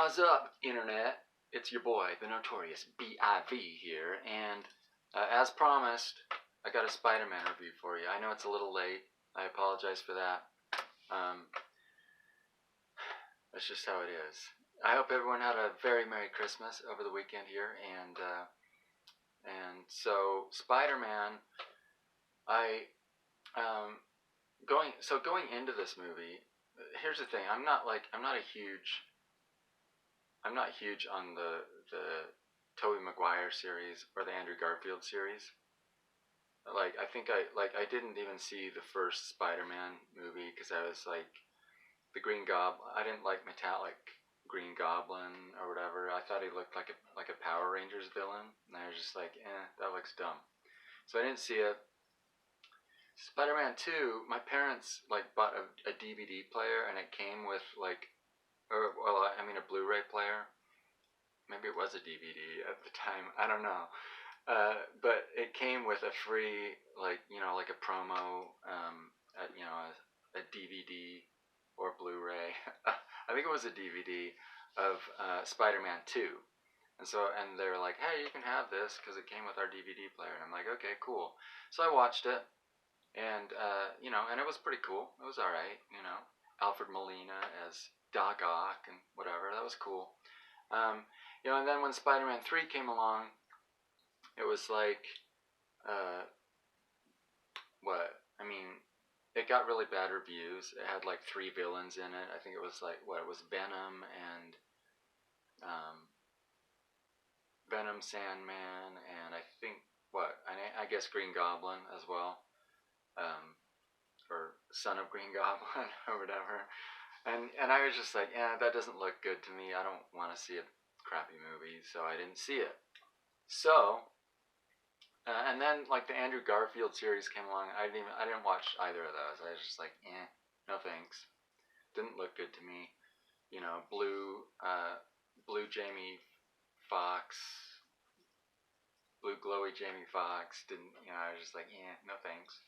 What's up, Internet? It's your boy, the Notorious B.I.V. here, and as promised, I got a Spider-Man review for you. I know it's a little late. I apologize for that. That's just how it is. I hope everyone had a very Merry Christmas over the weekend here, and so Spider-Man, going into this movie. Here's the thing. I'm not huge on the Tobey Maguire series or the Andrew Garfield series. I didn't even see the first Spider-Man movie because I was like, the Green Goblin. I didn't like metallic Green Goblin or whatever. I thought he looked like a Power Rangers villain, and I was just like, that looks dumb. So I didn't see it. Spider-Man 2, my parents bought a DVD player, and it came with a Blu-ray player. Maybe it was a DVD at the time. I don't know. But it came with a free, a promo, a DVD or Blu-ray. I think it was a DVD of Spider-Man 2. And they were like, hey, you can have this because it came with our DVD player. And I'm like, okay, cool. So I watched it, and and it was pretty cool. It was all right, Alfred Molina as Doc Ock and whatever. That was cool. And then when Spider-Man 3 came along, it was it got really bad reviews. It had 3 villains in it. I think it was it was Venom and Venom, Sandman, and I guess Green Goblin as well, or Son of Green Goblin or whatever. And I was just like, that doesn't look good to me. I don't want to see a crappy movie, so I didn't see it. So, and then the Andrew Garfield series came along. I didn't watch either of those. I was just like, no thanks. Didn't look good to me. Blue Jamie Foxx, blue glowy Jamie Foxx didn't. I was just like, no thanks.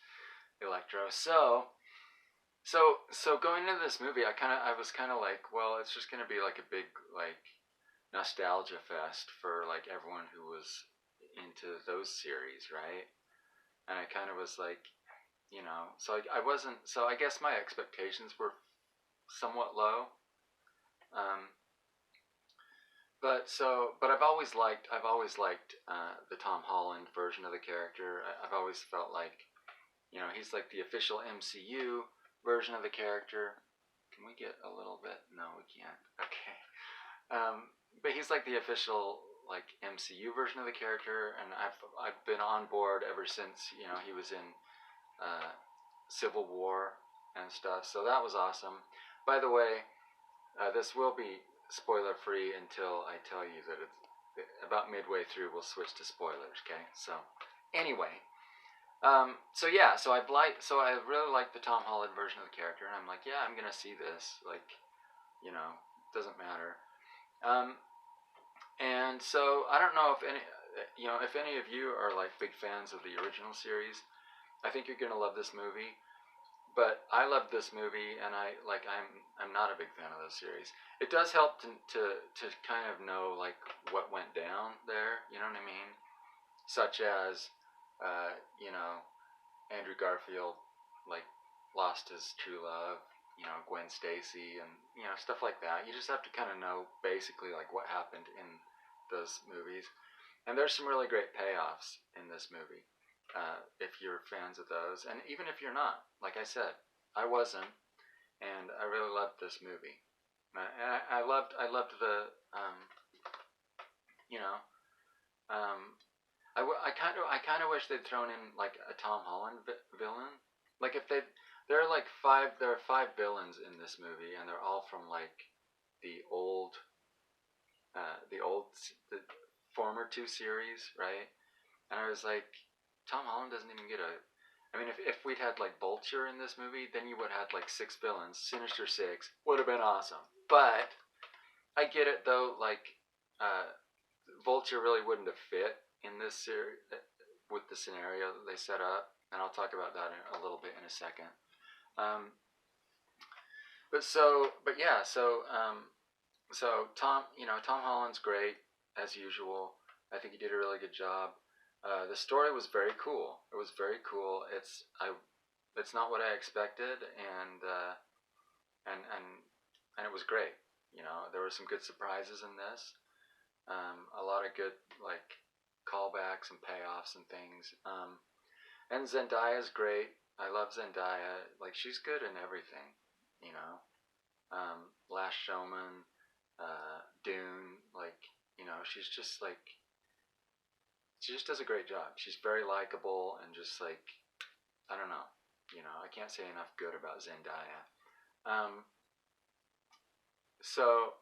Electro. So going into this movie, I was kind of like, well, it's just gonna be a big nostalgia fest for everyone who was into those series, right? And I kind of was like, so I wasn't. So I guess my expectations were somewhat low. But I've always liked the Tom Holland version of the character. I've always felt like, he's the official MCU version of the character. Can we get a little bit? No, we can't. Okay. But he's the official MCU version of the character, and I've been on board ever since he was in Civil War and stuff. So that was awesome. By the way, this will be spoiler free until I tell you that it's about midway through. We'll switch to spoilers. Okay. So anyway. So I really like the Tom Holland version of the character, and I'm like, yeah, I'm gonna see this. Doesn't matter. And so I don't know if any of you are big fans of the original series. I think you're gonna love this movie. But I loved this movie, and I'm not a big fan of this series. It does help to kind of know what went down there. You know what I mean? Such as Andrew Garfield lost his true love, Gwen Stacy, and stuff like that. You just have to kind of know basically what happened in those movies. And there's some really great payoffs in this movie, if you're fans of those, and even if you're not. Like I said, I wasn't, and I really loved this movie. And I loved the I kind of wish they'd thrown in a Tom Holland villain. If there are 5 villains in this movie, and they're all from the former 2 series, right? And I was like, Tom Holland doesn't even get a. I mean, if we'd had Vulture in this movie, then you would have had 6 villains. Sinister 6 would have been awesome. But I get it though. Vulture really wouldn't have fit in this series with the scenario that they set up, and I'll talk about that a little bit in a second. so Tom Holland's great as usual. I think he did a really good job. The story was very cool. It was very cool. It's not what I expected, and and it was great. There were some good surprises in this. A lot of good like callbacks and payoffs and things. And Zendaya's great. I love Zendaya. Like she's good in everything. You know, Last Showman, Dune. Like she's just like she just does a great job. She's very likable and just like I don't know. I can't say enough good about Zendaya. Um, so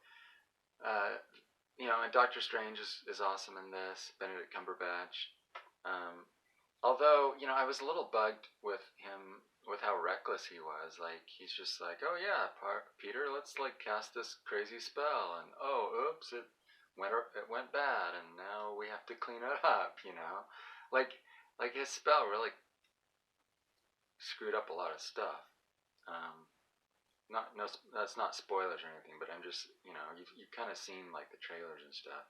and Doctor Strange is awesome in this. Benedict Cumberbatch. Um, Although, I was a little bugged with him, with how reckless he was. Like, he's just like, oh yeah, Peter, let's like cast this crazy spell, and oh, oops, it went bad, and now we have to clean it up. Like his spell really screwed up a lot of stuff. Um, not no, that's not spoilers or anything, but I'm just, you've kind of seen like the trailers and stuff,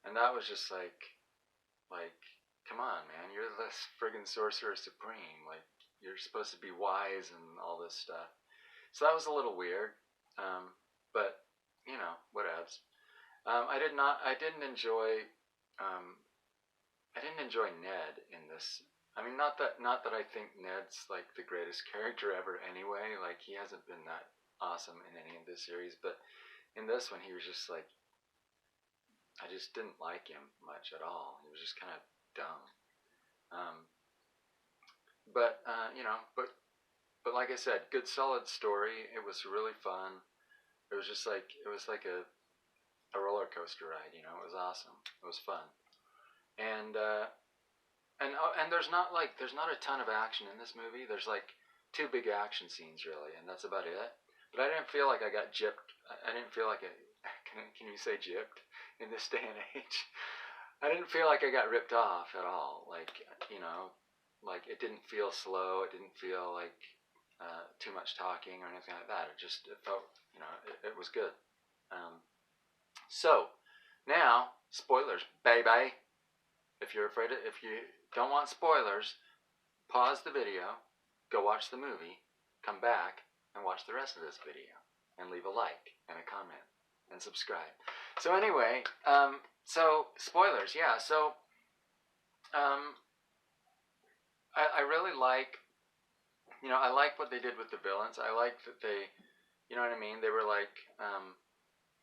and that was just like come on, man, you're the friggin' sorcerer supreme. Like, you're supposed to be wise and all this stuff. So that was a little weird. But whatevs. I did not. I didn't enjoy. I didn't enjoy Ned in this. I mean, not that I think Ned's like the greatest character ever. Anyway, like he hasn't been that awesome in any of this series, but in this one, he was just like. I just didn't like him much at all. He was just kind of dumb. Um, but like I said, good solid story. It was really fun. It was like a roller coaster ride. It was awesome. It was fun. And and there's not a ton of action in this movie. There's like two big action scenes really, and that's about it. But I didn't feel like I got gypped. I didn't feel like can you say gypped in this day and age? I didn't feel like I got ripped off at all. Like it didn't feel slow. It didn't feel like too much talking or anything like that. It felt, it was good. So now spoilers, baby. If you don't want spoilers, pause the video, go watch the movie, come back and watch the rest of this video, and leave a like and a comment and subscribe. So anyway, so spoilers, yeah. So I really like, I like what they did with the villains. I like that they, you know what I mean. They were like,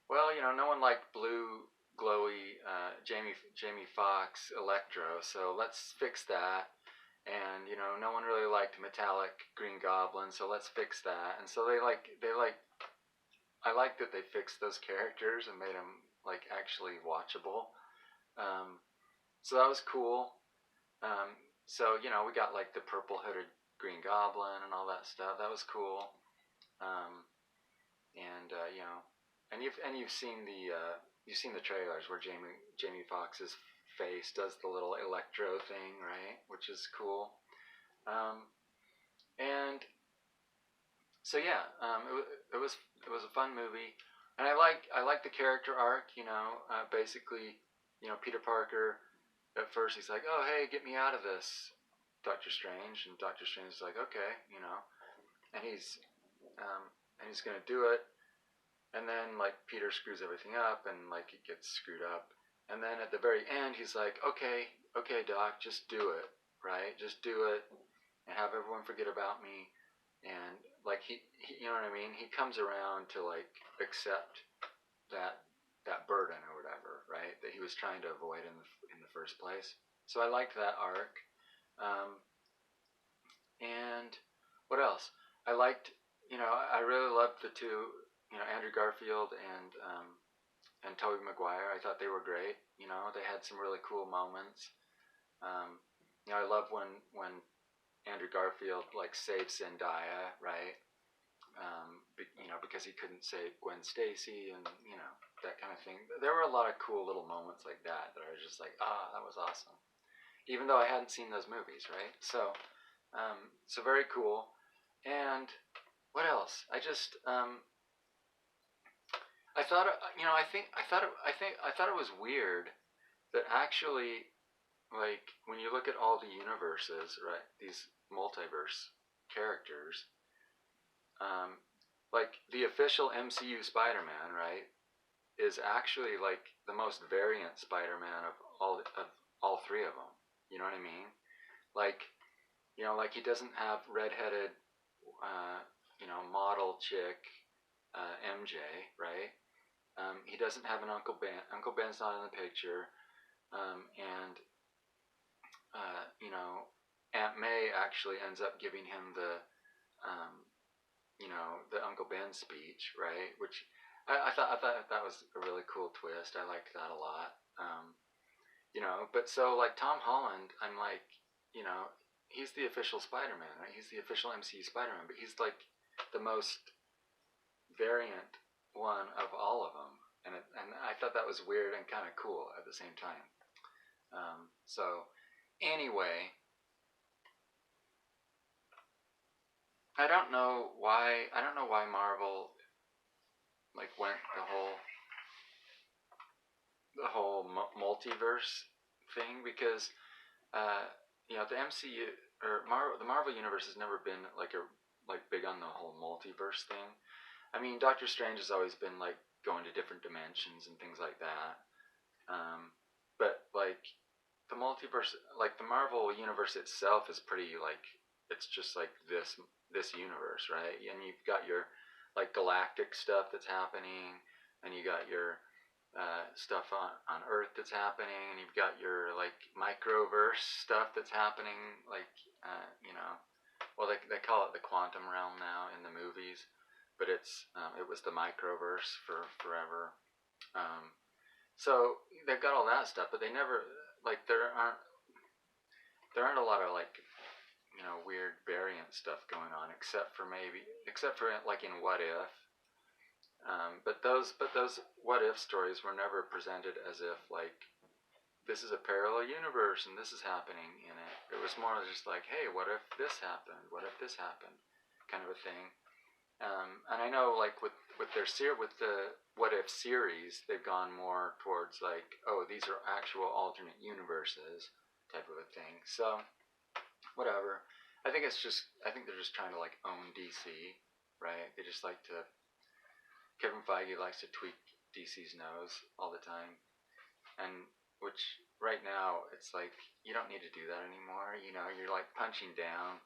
well, no one liked blue glowy Jamie Foxx Electro, so let's fix that. And no one really liked metallic Green Goblin, so let's fix that. And so they like I like that they fixed those characters and made them like actually watchable. So that was cool. So we got like the purple hooded Green Goblin and all that stuff. That was cool. And you've seen the trailers where Jamie Foxx's face does the little electro thing, right? Which is cool. And so yeah, it was a fun movie, and I like the character arc. Basically, Peter Parker. At first, he's like, "Oh, hey, get me out of this, Doctor Strange," and Doctor Strange is like, "Okay," and he's gonna do it, and then like Peter screws everything up, and like it gets screwed up, and then at the very end, he's like, "Okay, Doc, just do it, right? Just do it, and have everyone forget about me." And like he you know what I mean, he comes around to like accept that burden or whatever, right, that he was trying to avoid in the first place. So I liked that arc. And what else? I liked, I really loved the two, Andrew Garfield and Tobey Maguire. I thought they were great. They had some really cool moments. I love when Andrew Garfield like saves Zendaya, right? Because he couldn't save Gwen Stacy, and that kind of thing. There were a lot of cool little moments like that I was just like, that was awesome. Even though I hadn't seen those movies, right? So very cool. And what else? I thought, I thought it was weird that actually, like, when you look at all the universes, right, these multiverse characters, um, like the official MCU Spider-Man, right, is actually like the most variant Spider-Man of all three of them. You know what I mean? Like, like he doesn't have redheaded, uh, model chick, MJ, right? He doesn't have an Uncle Ben. Uncle Ben's not in the picture. And Aunt May actually ends up giving him um, the Uncle Ben speech, right? Which I thought that was a really cool twist. I liked that a lot. But so like Tom Holland, I'm like, you know, he's the official Spider-Man, right? He's the official MCU Spider-Man, but he's like the most variant one of all of them, and I thought that was weird and kind of cool at the same time. So anyway, I don't know why Marvel like went the whole multiverse thing, because uh, the MCU or the Marvel universe has never been like big on the whole multiverse thing. I mean, Doctor Strange has always been like going to different dimensions and things like that. But like the multiverse, like the Marvel universe itself, is pretty like it's just like this universe, right? And you've got your like galactic stuff that's happening, and you got your stuff on Earth that's happening, and you've got your like microverse stuff that's happening, like well they call it the quantum realm now in the movies, but it was the microverse for forever. Um, so they've got all that stuff, but they never like there aren't a lot of like weird variant stuff going on, except for like in What If. But those what if stories were never presented as if like this is a parallel universe and this is happening in it. It was more just like, hey, what if this happened? What if this happened? Kind of a thing. And I know like with with the What If series, they've gone more towards like, oh, these are actual alternate universes type of a thing. So whatever. I think they're just trying to like own DC, right? They just like to Kevin Feige likes to tweak DC's nose all the time, and which right now it's like you don't need to do that anymore. You're like punching down.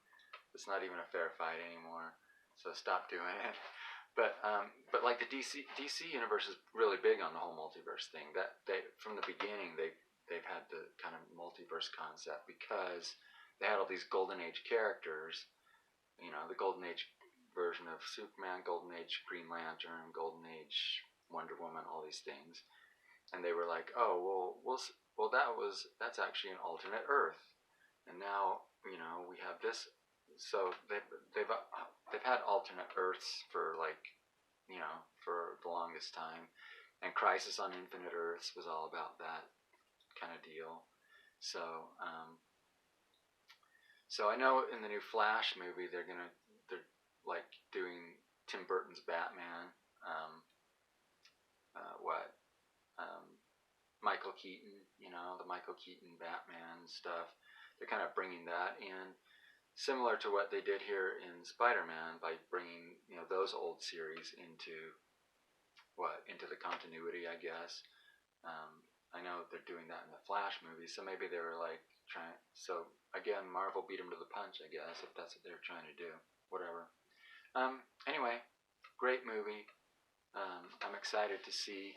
It's not even a fair fight anymore. So stop doing it. But like the DC universe is really big on the whole multiverse thing. That they from the beginning they've had the kind of multiverse concept because they had all these golden age characters. The golden age version of Superman, golden age Green Lantern, golden age Wonder Woman, all these things, and they were like, oh well that's actually an alternate Earth, and now we have this. So they've had alternate Earths for like for the longest time, and Crisis on Infinite Earths was all about that kind of deal. So so I know in the new Flash movie they're like doing Tim Burton's Batman. What Michael Keaton, the Michael Keaton Batman stuff. They're kind of bringing that in, similar to what they did here in Spider-Man by bringing those old series into the continuity, I guess. I know they're doing that in the Flash movie, so maybe they were like trying. So again, Marvel beat them to the punch, I guess, if that's what they're trying to do. Whatever. Anyway, great movie. I'm excited to see.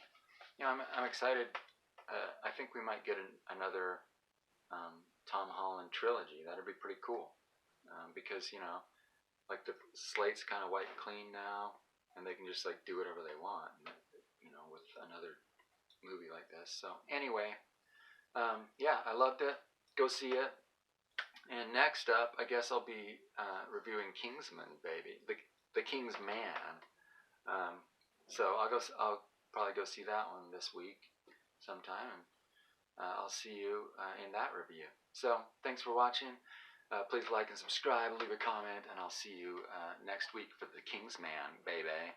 I'm excited. I think we might get another Tom Holland trilogy. That'd be pretty cool. Because like the slate's kind of wiped clean now, and they can just like do whatever they want. With another movie like this. So anyway, yeah, I loved it. Go see it. And next up, I guess I'll be reviewing Kingsman, baby, the King's Man. So I'll probably go see that one this week sometime, and I'll see you in that review. So thanks for watching. Please like and subscribe, leave a comment, and I'll see you next week for the King's Man, baby.